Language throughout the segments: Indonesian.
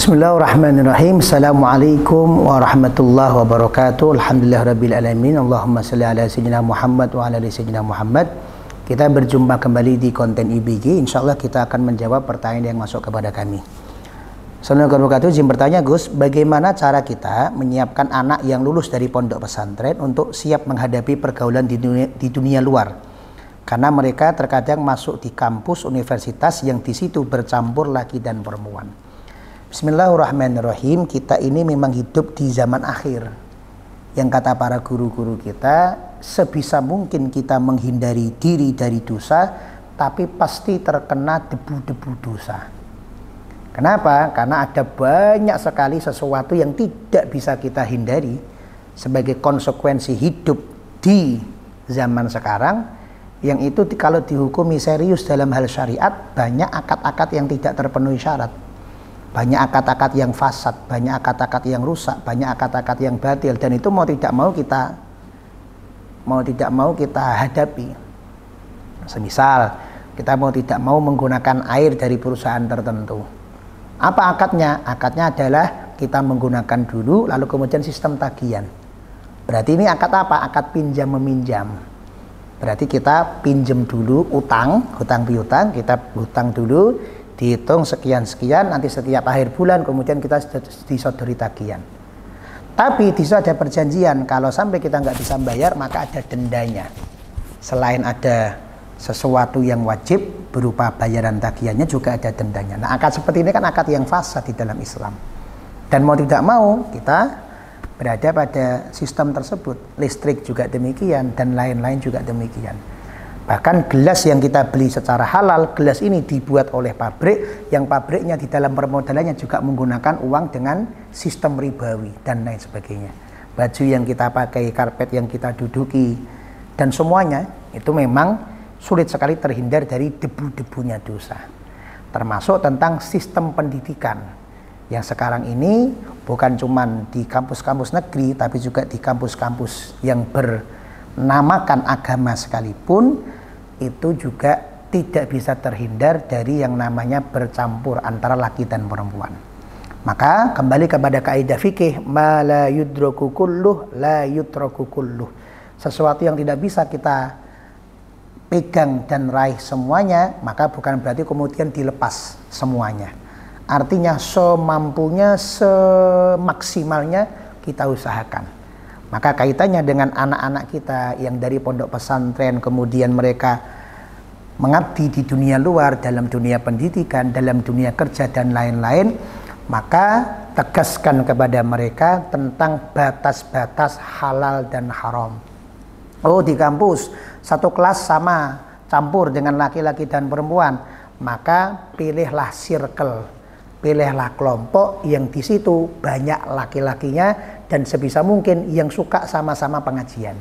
Bismillahirrahmanirrahim. Assalamualaikum warahmatullahi wabarakatuh. Alhamdulillahirabbil alamin. Allahumma shalli ala sayyidina Muhammad wa ala ali sayyidina Muhammad. Kita berjumpa kembali di konten IBG. Insyaallah kita akan menjawab pertanyaan yang masuk kepada kami. Assalamualaikum warahmatullahi wabarakatuh. Izin bertanya Gus, bagaimana cara kita menyiapkan anak yang lulus dari pondok pesantren untuk siap menghadapi pergaulan di dunia luar? Karena mereka terkadang masuk di kampus universitas yang di situ bercampur laki dan perempuan. Bismillahirrahmanirrahim. Kita ini memang hidup di zaman akhir. Yang kata para guru-guru kita, sebisa mungkin kita menghindari diri dari dosa, tapi pasti terkena debu-debu dosa. Kenapa? Karena ada banyak sekali sesuatu yang tidak bisa kita hindari sebagai konsekuensi hidup di zaman sekarang, yang itu kalau dihukumi serius dalam hal syariat, banyak akad-akad yang tidak terpenuhi syarat. Banyak akad-akad yang fasad, banyak akad-akad yang rusak, banyak akad-akad yang batil, dan itu mau tidak mau kita hadapi. Semisal kita mau tidak mau menggunakan air dari perusahaan tertentu. Apa akadnya? Akadnya adalah kita menggunakan dulu, lalu kemudian sistem tagihan. Berarti ini akad apa? Akad pinjam meminjam. Berarti kita pinjam dulu, hutang piutang, kita hutang dulu, dihitung sekian-sekian, nanti setiap akhir bulan kemudian kita disodori tagihan. Tapi di situ ada perjanjian, kalau sampai kita nggak bisa bayar maka ada dendanya. Selain ada sesuatu yang wajib berupa bayaran tagihannya, juga ada dendanya. Nah, akad seperti ini kan akad yang fasad di dalam Islam. Dan mau tidak mau kita berada pada sistem tersebut. Listrik juga demikian dan lain-lain juga demikian. Bahkan gelas yang kita beli secara halal, gelas ini dibuat oleh pabrik, yang pabriknya di dalam permodalannya juga menggunakan uang dengan sistem ribawi dan lain sebagainya. Baju yang kita pakai, karpet yang kita duduki, dan semuanya itu memang sulit sekali terhindar dari debu-debunya dosa. Termasuk tentang sistem pendidikan yang sekarang ini bukan cuma di kampus-kampus negeri, tapi juga di kampus-kampus yang bernamakan agama sekalipun, itu juga tidak bisa terhindar dari yang namanya bercampur antara laki dan perempuan. Maka kembali kepada kaidah fikih, ma la yudraku kulluh la yutraku kulluh. Sesuatu yang tidak bisa kita pegang dan raih semuanya, maka bukan berarti kemudian dilepas semuanya. Artinya semampunya, semaksimalnya kita usahakan. Maka kaitannya dengan anak-anak kita yang dari pondok pesantren, kemudian mereka mengabdi di dunia luar, dalam dunia pendidikan, dalam dunia kerja dan lain-lain, maka tegaskan kepada mereka tentang batas-batas halal dan haram. Oh, di kampus satu kelas sama, campur dengan laki-laki dan perempuan, maka pilihlah circle, pilihlah kelompok yang di situ banyak laki-lakinya dan sebisa mungkin yang suka sama-sama pengajian.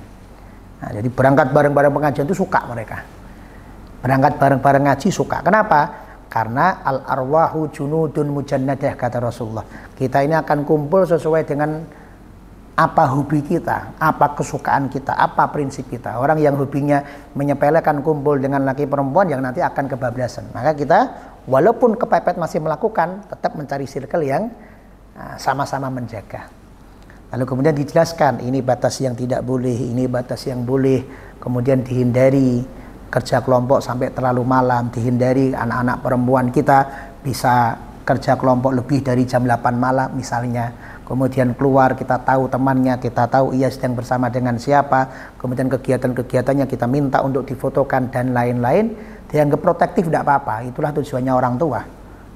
Nah, jadi berangkat bareng-bareng pengajian itu suka mereka. Berangkat bareng-bareng ngaji suka. Kenapa? Karena al-arwahu junudun mujannadah, kata Rasulullah. Kita ini akan kumpul sesuai dengan apa hobi kita, apa kesukaan kita, apa prinsip kita. Orang yang hobinya menyepelekan kumpul dengan laki perempuan yang nanti akan kebablasan. Maka kita walaupun kepepet masih melakukan, tetap mencari circle yang sama-sama menjaga. Lalu kemudian dijelaskan, ini batas yang tidak boleh, ini batas yang boleh. Kemudian dihindari kerja kelompok sampai terlalu malam, dihindari anak-anak perempuan kita bisa kerja kelompok lebih dari jam 8 malam misalnya. Kemudian keluar, kita tahu temannya, kita tahu ia sedang bersama dengan siapa, kemudian kegiatan-kegiatannya kita minta untuk difotokan dan lain-lain. Dianggap protektif tidak apa-apa, itulah tujuannya orang tua.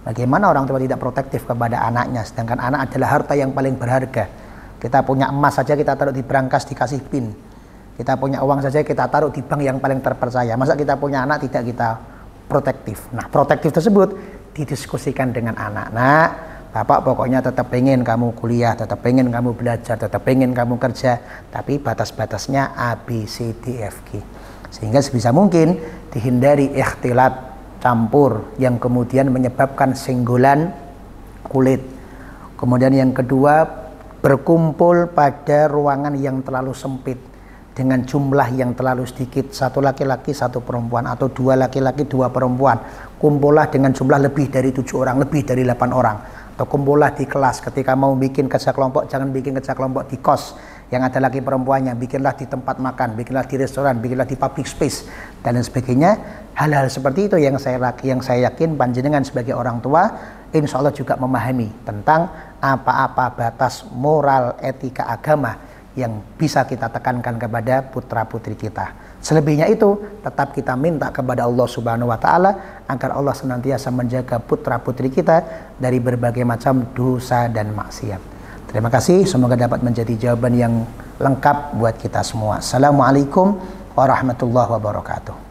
Bagaimana orang tua tidak protektif kepada anaknya, sedangkan anak adalah harta yang paling berharga. Kita punya emas saja kita taruh di brankas dikasih pin. Kita punya uang saja kita taruh di bank yang paling terpercaya. Masa kita punya anak tidak kita protektif? Nah, protektif tersebut didiskusikan dengan anak. Nah, Bapak pokoknya tetap pengen kamu kuliah, tetap pengen kamu belajar, tetap pengen kamu kerja, tapi batas-batasnya A, B, C, D, F, G. Sehingga sebisa mungkin dihindari ikhtilat, campur, yang kemudian menyebabkan senggolan kulit. Kemudian yang kedua, berkumpul pada ruangan yang terlalu sempit dengan jumlah yang terlalu sedikit, satu laki-laki satu perempuan atau dua laki-laki dua perempuan. Kumpullah dengan jumlah lebih dari 7 orang, lebih dari 8 orang. atau kumpullah di kelas. Ketika mau bikin kerja kelompok, jangan bikin kerja kelompok di kos yang ada lagi perempuannya, bikinlah di tempat makan, bikinlah di restoran, bikinlah di public space dan lain sebagainya. Hal-hal seperti itu yang saya yakin panjenengan sebagai orang tua insya Allah juga memahami tentang apa-apa batas moral etika agama yang bisa kita tekankan kepada putra putri kita. Selebihnya itu tetap kita minta kepada Allah Subhanahu wa taala agar Allah senantiasa menjaga putra putri kita dari berbagai macam dosa dan maksiat. Terima kasih, semoga dapat menjadi jawaban yang lengkap buat kita semua. Assalamualaikum warahmatullahi wabarakatuh.